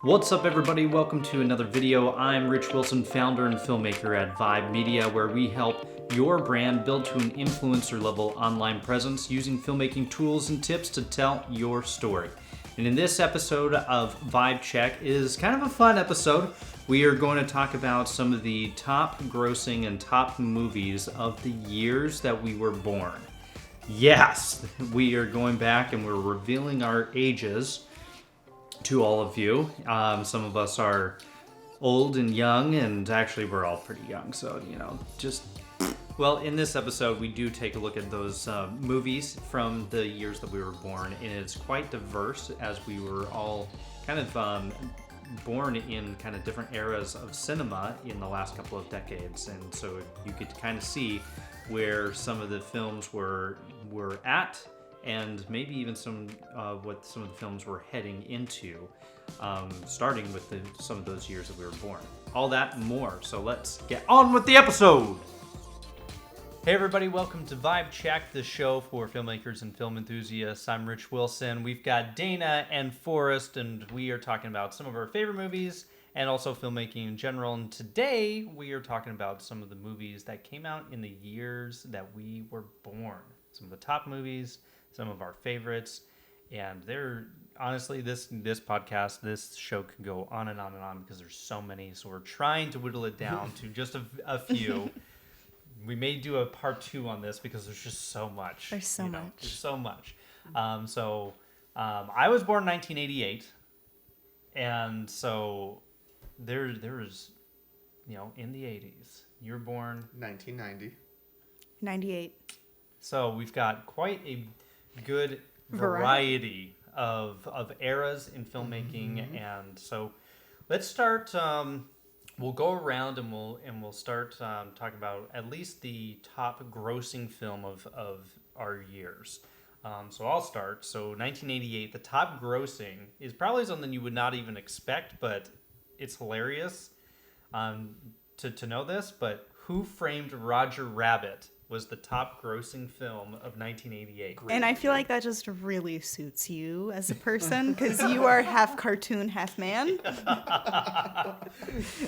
What's up, everybody? Welcome to another video. I'm Rich Wilson, founder and filmmaker at Vibe Media, where we help your brand build to an influencer level online presence using filmmaking tools and tips to tell your story. And in this episode of Vibe Check is kind of a fun episode. We are going to talk about some of the top grossing and top movies of the years that we were born. Yes, we are going back and we're revealing our ages to all of you. Some of us are old and young, and actually we're all pretty young, so well, in this episode we do take a look at those movies from the years that we were born, and it's quite diverse as we were all kind of born in kind of different eras of cinema in the last couple of decades, and so you get to kind of see where some of the films were at, and maybe even what some of the films were heading into, starting with some of those years that we were born. All that and more. So let's get on with the episode. Hey everybody, welcome to Vibe Check, the show for filmmakers and film enthusiasts. I'm Rich Wilson. We've got Dana and Forrest, and we are talking about some of our favorite movies and also filmmaking in general. And today we are talking about some of the movies that came out in the years that we were born. Some of the top movies, some of our favorites, and they're honestly, this podcast, this show can go on and on and on because there's so many, so we're trying to whittle it down to just a few. We may do a part 2 on this because there's just so much. There's so much. I was born in 1988, and so there was, in the 80s. You were born 1990. 98. So we've got quite a good variety of eras in filmmaking, and so let's start. We'll go around and we'll start talking about at least the top grossing film of our years. So I'll start. So 1988, the top grossing is probably something you would not even expect, but it's hilarious to know this. But Who Framed Roger Rabbit was the top grossing film of 1988. And I feel like that just really suits you as a person because you are half cartoon, half man.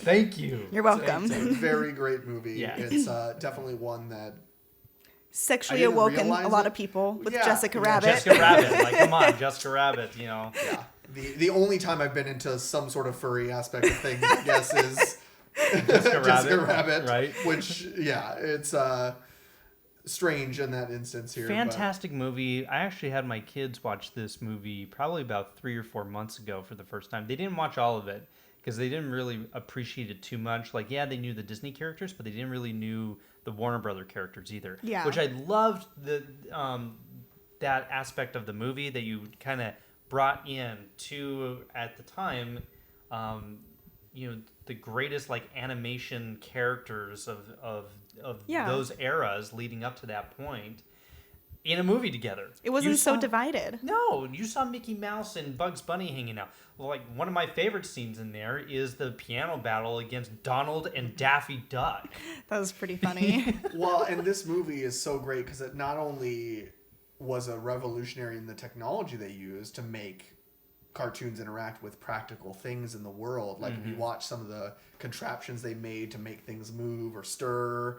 Thank you. You're welcome. It's a very great movie. Yeah. It's definitely one that sexually awoken a lot of people with Jessica Rabbit. Jessica Rabbit. Like, come on, Jessica Rabbit, Yeah. The only time I've been into some sort of furry aspect of things, I guess, is Jessica Rabbit. Right. Which, it's strange in that instance here. Fantastic movie. I actually had my kids watch this movie probably about 3 or 4 months ago for the first time. They didn't watch all of it because they didn't really appreciate it too much. Like, yeah, they knew the Disney characters, but they didn't really knew the Warner Brother characters either. Yeah. Which I loved that aspect of the movie that you kind of brought in to, at the time, the greatest like animation characters of those eras leading up to that point in a movie together. It wasn't so divided. No, you saw Mickey Mouse and Bugs Bunny hanging out. Well, like, one of my favorite scenes in there is the piano battle against Donald and Daffy Duck. That was pretty funny. Well, and this movie is so great because it not only was a revolutionary in the technology they used to make cartoons interact with practical things in the world. Like, if you watch some of the contraptions they made to make things move or stir,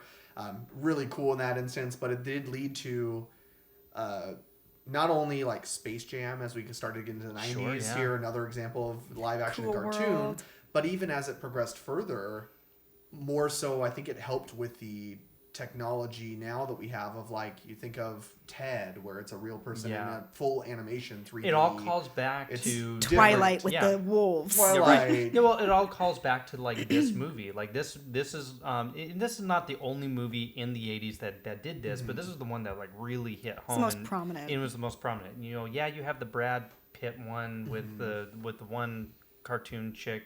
really cool in that instance. But it did lead to not only like Space Jam, as we started getting into the 90s, here another example of live action cartoon, world. But even as it progressed further, more so I think it helped with the technology now that we have of, like, you think of Ted, where it's a real person in a full animation 3D. It all calls back to Twilight with the wolves. Twilight. Yeah, well, it all calls back to like this movie. Like this is this is not the only movie in the 80s that did this, but this is the one that like really hit home. It's the most prominent. It was the most prominent. You have the Brad Pitt one with the one cartoon chick.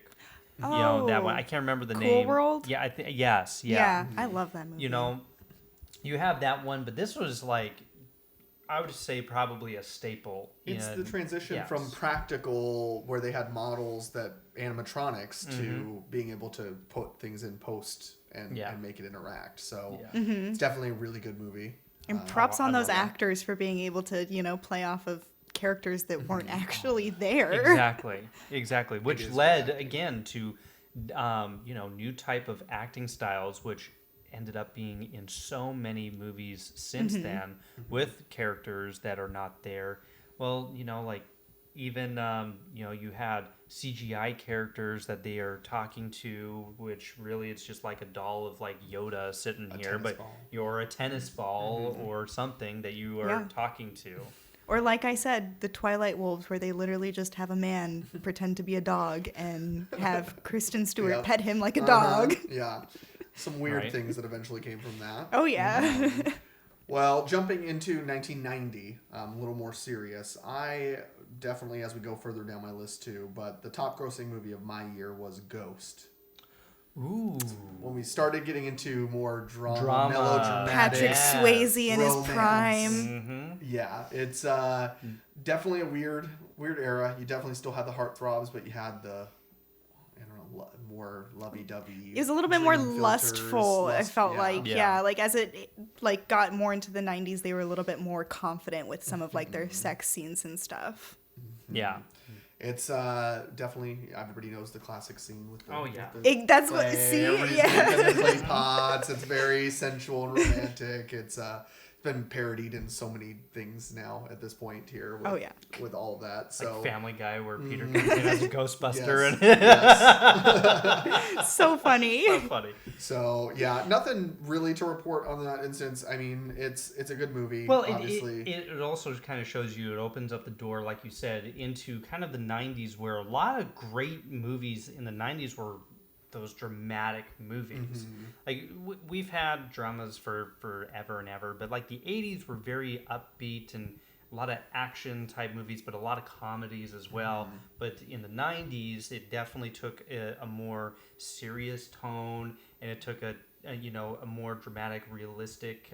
That one. I can't remember the name. Cool World? Yeah, yes. Yeah, I love that movie. You have that one, but this was like, I would say probably a staple. It's the transition from practical, where they had models, that animatronics, to being able to put things in post and make it interact. So it's definitely a really good movie. And props on those actors for being able to, play off of characters that weren't actually there. Exactly. Which led again to, new type of acting styles, which ended up being in so many movies since then, with characters that are not there. Well, like even you had CGI characters that they are talking to, which really it's just like a doll of like Yoda sitting here, but you're a tennis ball or something that you are talking to. Or like I said, the Twilight Wolves, where they literally just have a man pretend to be a dog and have Kristen Stewart pet him like a dog. Yeah. Some weird things that eventually came from that. Oh, yeah. Well, jumping into 1990, a little more serious. I definitely, as we go further down my list too, but the top grossing movie of my year was Ghost. Ooh. When we started getting into more drama. Melodramatic, Patrick Swayze in his prime. Mm-hmm. Yeah, it's definitely a weird era. You definitely still had the heartthrobs, but you had the, more lovey-dovey. It was a little bit more filters, lustful. I felt like, Yeah. like as it like got more into the 90s, they were a little bit more confident with some of like their sex scenes and stuff. Yeah. It's definitely, everybody knows the classic scene with the, That's clay. what, see? Everybody's drinking the clay pots. It's very sensual and romantic. It's been parodied in so many things now at this point here with, with all of that. So like Family Guy, where Peter comes in as a Ghostbuster. Yes. So funny. So funny. So yeah, nothing really to report on that instance. I mean, it's a good movie. Well, obviously. it also kind of shows you, it opens up the door, like you said, into kind of the 90s, where a lot of great movies in the 90s were those dramatic movies. Like we've had dramas for forever and ever, but like the 80s were very upbeat and a lot of action type movies, but a lot of comedies as well. But in the 90s, it definitely took a more serious tone, and it took a more dramatic, realistic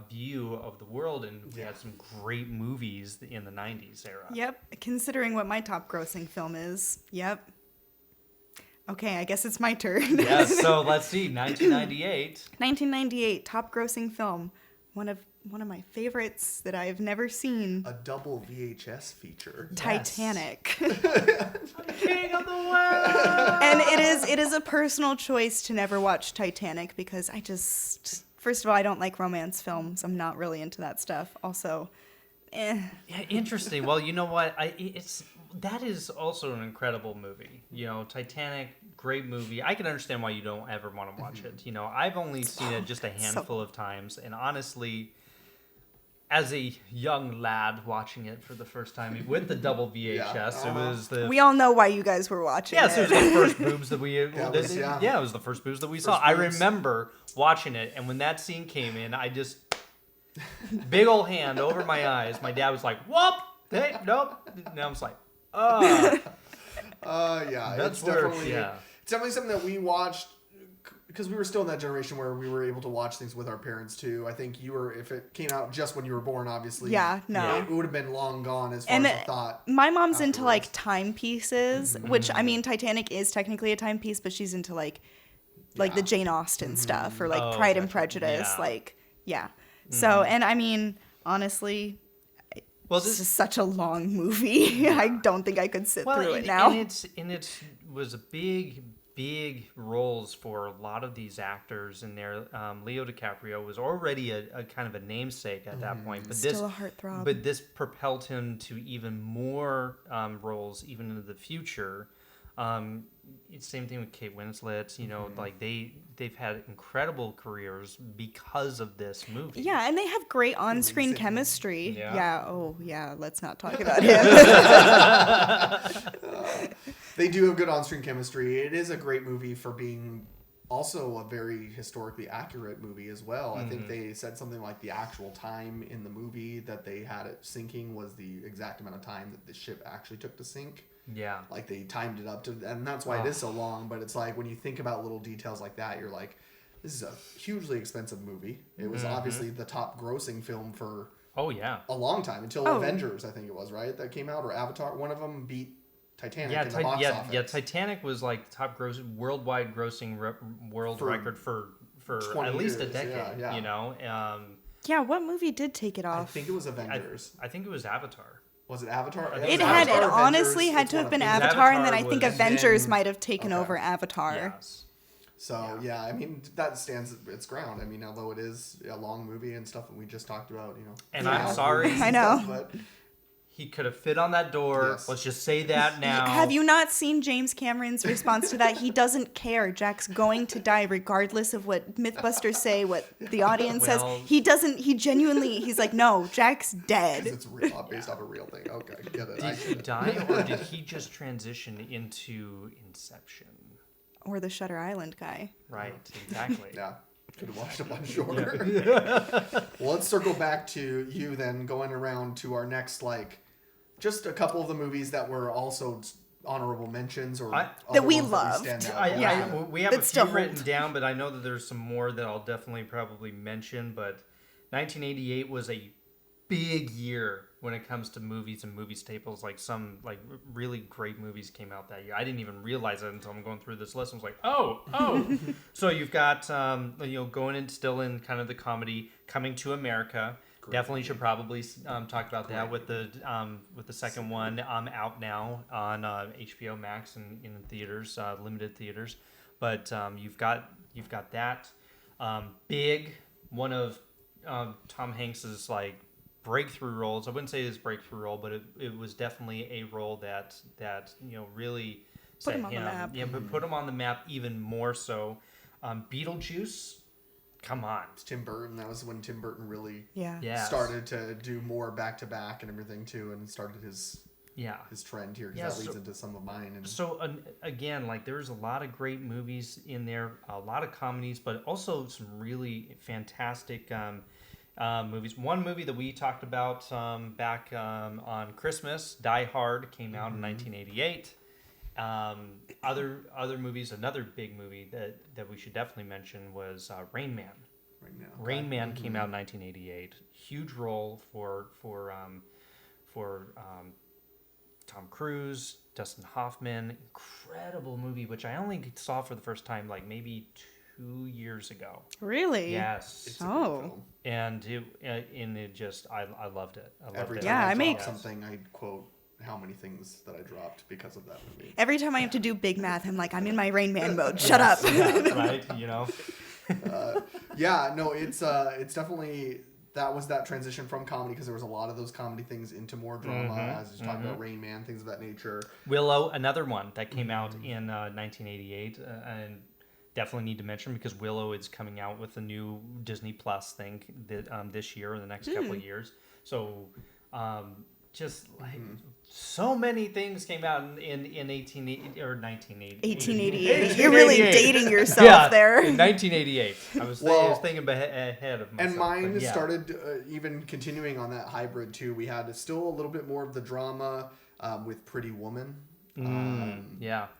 view of the world, and we had some great movies in the 90s era. Yep, considering what my top grossing film is. Yep. Okay, I guess it's my turn. Yes, so let's see, 1998. 1998, top grossing film. One of my favorites that I've never seen. A double VHS feature. Titanic. King of the world! And it is a personal choice to never watch Titanic because I just, first of all, I don't like romance films. I'm not really into that stuff. Also, Yeah, interesting. Well, you know what? That is also an incredible movie. Titanic, great movie. I can understand why you don't ever want to watch it. I've only seen it just a handful of times, and honestly, as a young lad watching it for the first time with the double VHS, it was the... We all know why you guys were watching it. So it was the first boobs that we... it was the first boobs that we saw. I remember watching it, and when that scene came in, I just... big old hand over my eyes. My dad was like, whoop! Hey, nope. And I was like, yeah, that's it's definitely it's definitely something that we watched because we were still in that generation where we were able to watch things with our parents too. I think you were, if it came out just when you were born, obviously, it would have been long gone as far as the thought. My mom's into like timepieces, which I mean, Titanic is technically a timepiece, but she's into like the Jane Austen stuff or like Pride and Prejudice, So, and I mean, honestly. Well, this is such a long movie. I don't think I could sit through it now. And it was a big roles for a lot of these actors in there. Leo DiCaprio was already a kind of a namesake at that point, but still a heartthrob. But this propelled him to even more roles, even into the future. Same thing with Kate Winslet. Like they've had incredible careers because of this movie. Yeah, and they have great on-screen chemistry. Let's not talk about him. They do have good on-screen chemistry. It is a great movie for being also a very historically accurate movie as well. I think they said something like the actual time in the movie that they had it sinking was the exact amount of time that the ship actually took to sink. Yeah. Like they timed it up to, and that's why it is so long. But it's like when you think about little details like that, you're like, this is a hugely expensive movie. It was obviously the top grossing film for a long time until Avengers, I think it was, right? That came out, or Avatar. One of them beat Titanic in the box office. Yeah, Titanic was like the top worldwide grossing world record for at least a decade. Yeah, what movie did take it off? I think it was Avengers. I think it was Avatar. Was it Avatar? It Avatar, honestly Avengers, had it's to one have of been these. Avatar, and then I Avatar think was- Avengers then- might have taken okay. over Avatar. Yes. So yeah, I mean that stands its ground. I mean, although it is a long movie and stuff, and we just talked about, And I'm sorry. I know. but He could have fit on that door. Yes. Let's just say that now. Have you not seen James Cameron's response to that? He doesn't care. Jack's going to die regardless of what Mythbusters say, what the audience says. Well- He doesn't, he's like, no, Jack's dead. it's real, based off a real thing. Okay, get it. I Did he get it. die, or did he just transition into Inception? Or the Shutter Island guy. Right, exactly. Yeah, could have watched a bunch shorter. Well, let's circle back to you then, going around to our next, just a couple of the movies that were also honorable mentions or That other we ones loved. stand out. We have That a still few written hold. down, but I know that there's some more that I'll definitely probably mention. But 1988 was a big year when it comes to movies and movie staples. Some really great movies came out that year. I didn't even realize it until I'm going through this list. I was like, oh. So you've got going in still in kind of the comedy, Coming to America. Great. Definitely should probably talk about that with the second one out now on HBO Max and in theaters, limited theaters. But you've got that big one of Tom Hanks's breakthrough roles. I wouldn't say his breakthrough role, but it was definitely a role that really Put him on the map. Yeah, but put him on the map even more so. Beetlejuice, come on. It's Tim Burton. That was when Tim Burton really Yes. started to do more back to back and everything too, and started his trend here, because that leads into some of mine. And So again, there's a lot of great movies in there, a lot of comedies, but also some really fantastic movies. One movie that we talked about back on Christmas, Die Hard, came out in 1988. Other movies, another big movie that we should definitely mention was Rain Man. Rain Man came out in 1988. Huge role for Tom Cruise, Dustin Hoffman. Incredible movie, which I only saw for the first time maybe 2 years ago. Really? Yes. it's a great film. And it just I loved it. Every it. time Yeah, I I drop make- something, I quote how many things that I dropped because of that movie. Every time I have to do big math, I'm like, I'm in my Rain Man mode. Shut up. Yeah, right? Yeah, no, it's definitely, that was that transition from comedy, because there was a lot of those comedy things into more drama, as you talked about Rain Man, things of that nature. Willow, another one that came out in 1988, and definitely need to mention because Willow is coming out with a new Disney Plus thing that, this year or the next couple of years. So just so many things came out in 1880 or 1980. 1888. You're really dating yourself there. In 1988. I was thinking ahead of myself. And mine but yeah. started even continuing on that hybrid too. We had still a little bit more of the drama with Pretty Woman.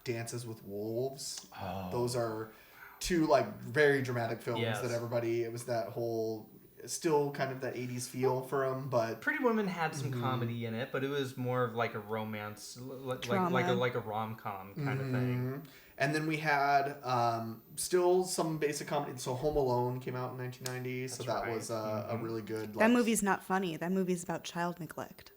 Dances with Wolves. Oh. Those are two very dramatic films that everybody, it was that whole, still kind of that 80s feel for them, but Pretty Woman had some comedy in it, but it was more of a romance, like a rom-com kind of thing. And then we had still some basic comedy. So Home Alone came out in 1990, so that was a really good. That movie's not funny. That movie's about child neglect.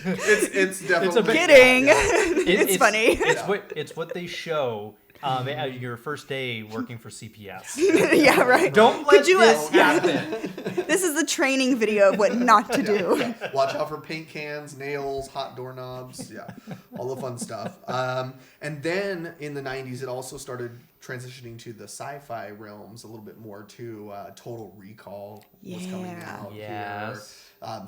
It's definitely Kidding. Yeah. It's funny. It's what they show at your first day working for CPS. Yeah, right. Don't let you, this happen. This is the training video of what not to do. Yeah. Watch out for paint cans, nails, hot doorknobs. Yeah, all the fun stuff. And then in the 90s, it also started transitioning to the sci-fi realms a little bit more too. Total Recall was coming out here.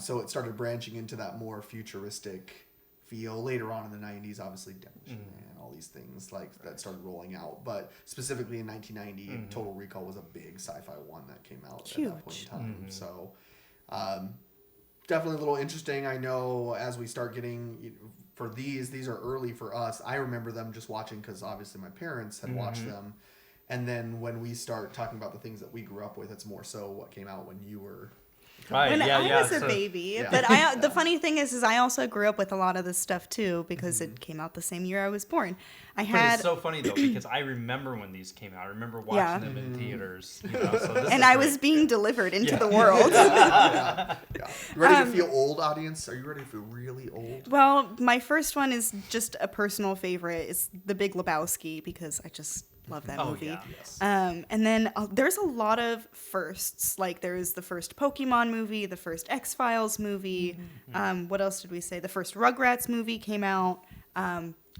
So it started branching into that more futuristic feel later on in the 90s. Obviously, Demolition Man, all these things that started rolling out. But specifically in 1990, Total Recall was a big sci-fi one that came out at that point in time. So definitely a little interesting. I know as we start getting, for these are early for us. I remember them just watching because obviously my parents had watched them. And then when we start talking about the things that we grew up with, it's more so what came out when you were Right. When yeah. I was a baby. Yeah. But the funny thing is I also grew up with a lot of this stuff too because Mm-hmm. it came out the same year I was born. I But had it's so funny though because I remember when these came out. I remember watching Yeah. them in Mm-hmm. theaters. You know, so this and is I great. was being delivered into the world. Yeah. Ready to feel old, audience? Are you ready to feel really old? Well, my first one is just a personal favorite. It's The Big Lebowski because I just love that movie. Yeah. Yes. And then there's a lot of firsts. Like there's the first Pokemon movie, the first X-Files movie. What else did we say? The first Rugrats movie came out.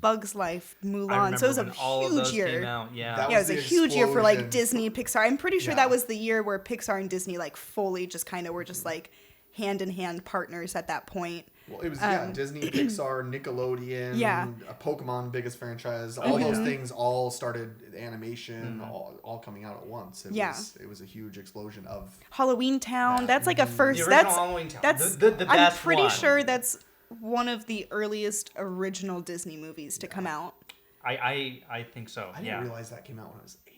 Bugs Life, I Mulan. remember So it was a when all of huge those year. came out. Yeah. That Yeah, it was was a the huge year for like explosion. Disney, Pixar. I'm pretty sure Yeah. that was the year where Pixar and Disney like fully just kind of were just like hand in hand partners at that point. Well, it was Disney, Pixar, Nickelodeon, Yeah. Pokemon, biggest franchise. All those yeah. things all started animation, all coming out at once. It was a huge explosion of. Halloween Town. Yeah. That's like a first. The original That's Halloween Town. that's. The I'm best pretty one. sure that's one of the earliest original Disney movies to come out. I think so. I didn't yeah. realize that came out when I was 8.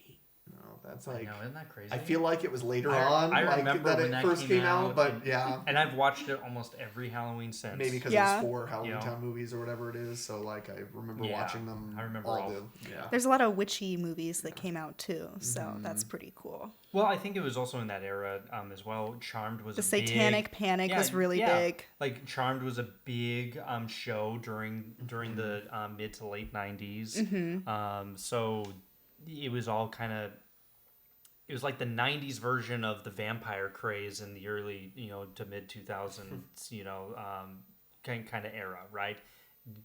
No, that's like. I know, isn't that crazy? I feel like it was later I on, remember like when that that it first came out, but yeah. And I've watched it almost every Halloween since. Maybe because Yeah. it was 4 Halloween You know. Town movies or whatever it is, so like I remember Yeah, watching them. I remember all. Yeah. There's a lot of witchy movies that came out too, so that's pretty cool. Well, I think it was also in that era as well. Charmed was The a big, Satanic Panic was really big. Like Charmed was a big show during the mid to late 90s. So it was all kind of. It was like the 90s version of the vampire craze in the early, to mid 2000s, kind of era, right?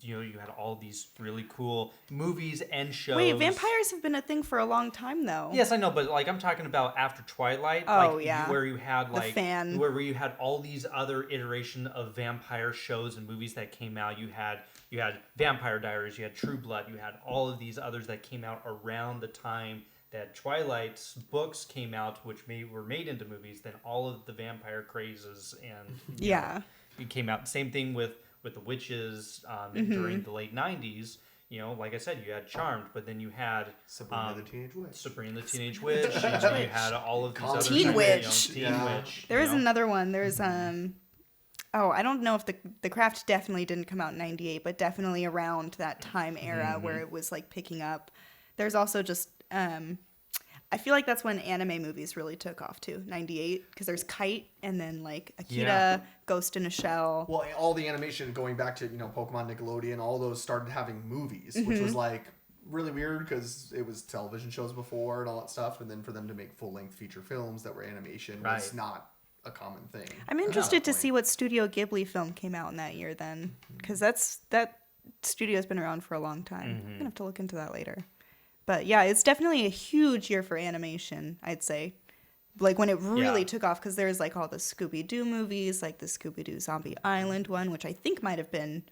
You had all these really cool movies and shows. Wait, vampires have been a thing for a long time though. Yes, I know, but like I'm talking about after Twilight, Oh, like yeah. where you had like Fan. where you had all these other iteration of vampire shows and movies that came out. You had Vampire Diaries, you had True Blood, you had all of these others that came out around the time that Twilight's books came out, which were made into movies. Then all of the vampire crazes and it came out. Same thing with the witches during the late 90s. Like I said, you had Charmed, but then you had Sabrina the Teenage Witch. Sabrina the Teenage Witch. And you had all of these other Teen Witch. Teen Witch. There is another one. There's I don't know if the Craft definitely didn't come out in 98, but definitely around that time era where it was like picking up. There's also just I feel like that's when anime movies really took off too, 98, because there's Kite and then like Akira, Ghost in a Shell. Well, all the animation going back to Pokemon, Nickelodeon, all those started having movies, which was like really weird because it was television shows before and all that stuff, and then for them to make full-length feature films that were animation was not a common thing. I'm interested to see what Studio Ghibli film came out in that year then, because that studio's been around for a long time. I'm gonna have to look into that later. But yeah, it's definitely a huge year for animation, I'd say. Like when it really took off, because there's like all the Scooby-Doo movies, like the Scooby-Doo Zombie Island one, which I think might have been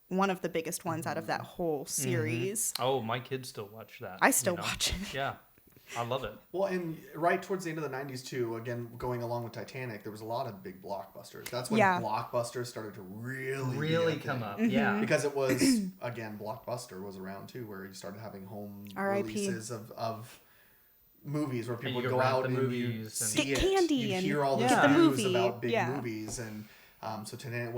one of the biggest ones out of that whole series. Oh, my kids still watch that. I still watch it. Yeah, I love it. Well, and right towards the end of the 90s too, again, going along with Titanic, there was a lot of big blockbusters. That's when blockbusters started to really come thing. up. Yeah. Because it was, again, Blockbuster was around too, where you started having home R.I.P. releases of movies where people you would go rent out the and movies you'd and- see Get it. candy You'd and hear all this get the news movie. about big Yeah. movies. And so Titanic,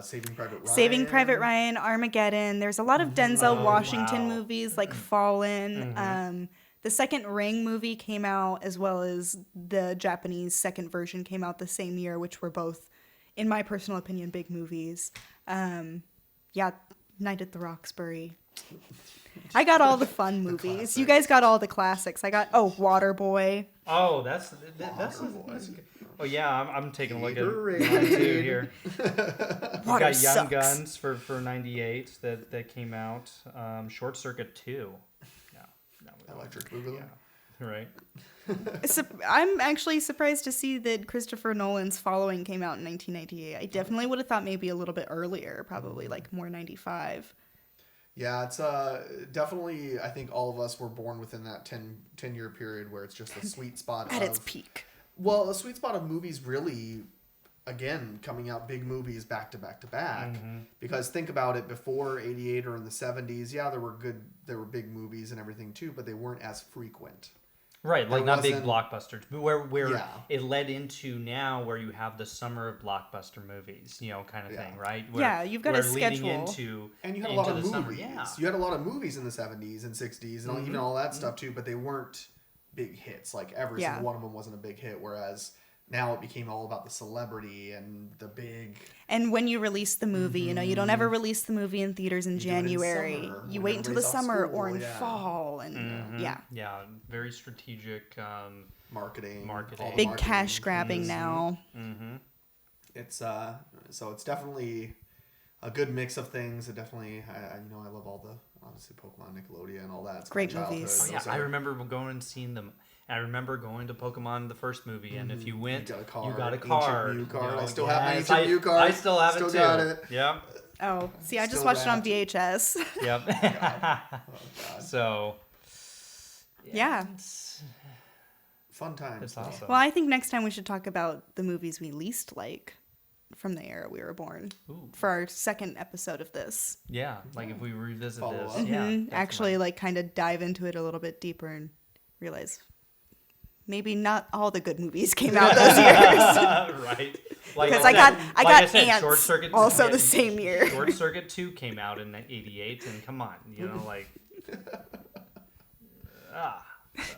Saving Private Ryan. Saving Private Ryan, Armageddon. There's a lot of Denzel Washington wow. movies like Fallen. The second Ring movie came out, as well as the Japanese second version came out the same year, which were both, in my personal opinion, big movies. Night at the Roxbury. I got all the fun movies. You guys got all the classics. I got Waterboy. Oh, that's good. Oh yeah, I'm taking a look at Gatorade. mine too here. We've Water got Young sucks. Guns for 98 that came out. Short Circuit 2. No, Electric Boogaloo. right. I'm actually surprised to see that Christopher Nolan's Following came out in 1998. I definitely would have thought maybe a little bit earlier, probably like more 95. Yeah, it's definitely, I think all of us were born within that 10-year period where it's just a sweet spot At its peak. Well, a sweet spot of movies really, again, coming out big movies back to back to back. Because think about it, before 88 or in the 70s, there were big movies and everything too, but they weren't as frequent. Right, like not big blockbusters, but where Yeah. it led into now where you have the summer of blockbuster movies, kind of thing, right? Yeah, you've got a schedule. And you had a lot of movies. Summer, yeah. You had a lot of movies in the 70s and 60s and even all that stuff too, but they weren't big hits. Like every single one of them wasn't a big hit, whereas now it became all about the celebrity and the big... And when you release the movie, you don't ever release the movie in theaters in January. You wait until the summer or in fall. And Yeah, very strategic marketing. Big cash grabbing now. Mm-hmm. It's so it's definitely a good mix of things. It definitely, I love all the, obviously, Pokemon, Nickelodeon, and all that. It's great movies. Oh, yeah, I remember going and seeing them. I remember going to Pokemon the first movie, and if you went, you got a card. Ancient Mew card. I still have my Ancient Mew card. I still have it too. Got it. Yep. Oh, see, I just watched it on VHS. Yep. Oh, God. So. Yeah. Fun times. It's awesome. Well, I think next time we should talk about the movies we least like from the era we were born. Ooh. For our second episode of this. Yeah, like if we revisit Follow this. up. Yeah, actually, like, kind of dive into it a little bit deeper and realize maybe not all the good movies came out those years. Right. Because I got Ants Short Circuit also the same year. Short Circuit 2 came out in '88, and come on, like...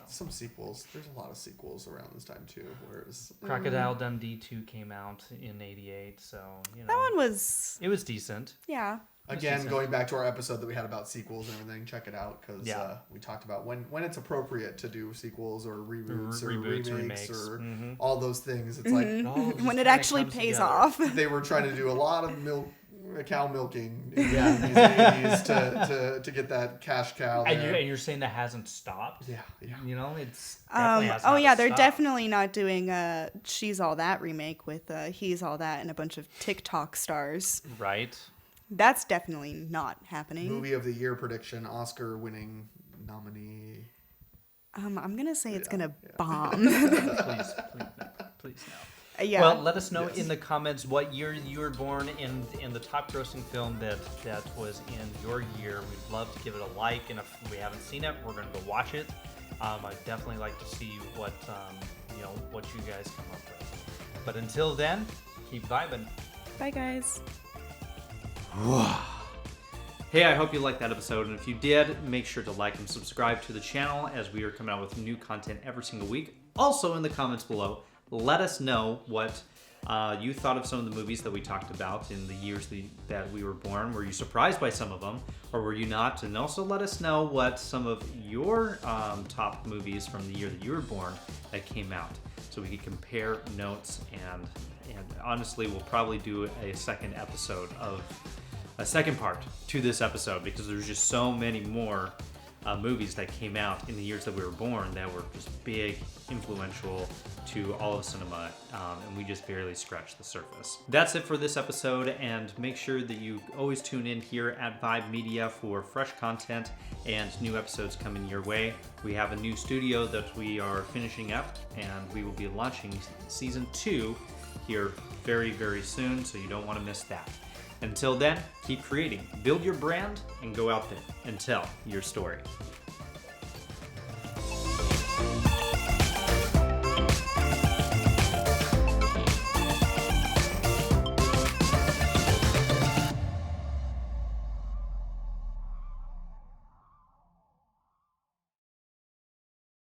Some sequels. There's a lot of sequels around this time too. Whereas Crocodile Dundee 2 came out in '88, so that one was. It was decent. Yeah. Again, going back to our episode that we had about sequels and everything, check it out because we talked about when it's appropriate to do sequels or reboots or remakes or all those things. It's like when it actually pays off. They were trying to do a lot of cow milking in the 80s to get that cash cow there. And you're saying that hasn't stopped? Yeah. It's definitely has not they're stopped. definitely not doing She's All That remake with He's All That and a bunch of TikTok stars. Right. That's definitely not happening. Movie of the year prediction, Oscar-winning nominee. I'm gonna say it's gonna bomb. Please no. Yeah. Well, let us know in the comments what year you were born in the top grossing film that was in your year. We'd love to give it a like, and if we haven't seen it, we're going to go watch it. I'd definitely like to see what you guys come up with. But until then, keep vibing. Bye, guys. Hey, I hope you liked that episode, and if you did, make sure to like and subscribe to the channel as we are coming out with new content every single week. Also, in the comments below, let us know what you thought of some of the movies that we talked about in the years that we were born. Were you surprised by some of them, or were you not? And also let us know what some of your top movies from the year that you were born that came out, so we could compare notes. And honestly, we'll probably do a second part to this episode because there's just so many more movies that came out in the years that we were born that were just big, influential to all of cinema, and we just barely scratched the surface. That's it for this episode, and make sure that you always tune in here at Vibe Media for fresh content and new episodes coming your way. We have a new studio that we are finishing up, and we will be launching season 2 here very, very soon, so you don't want to miss that. Until then, keep creating, build your brand, and go out there and tell your story.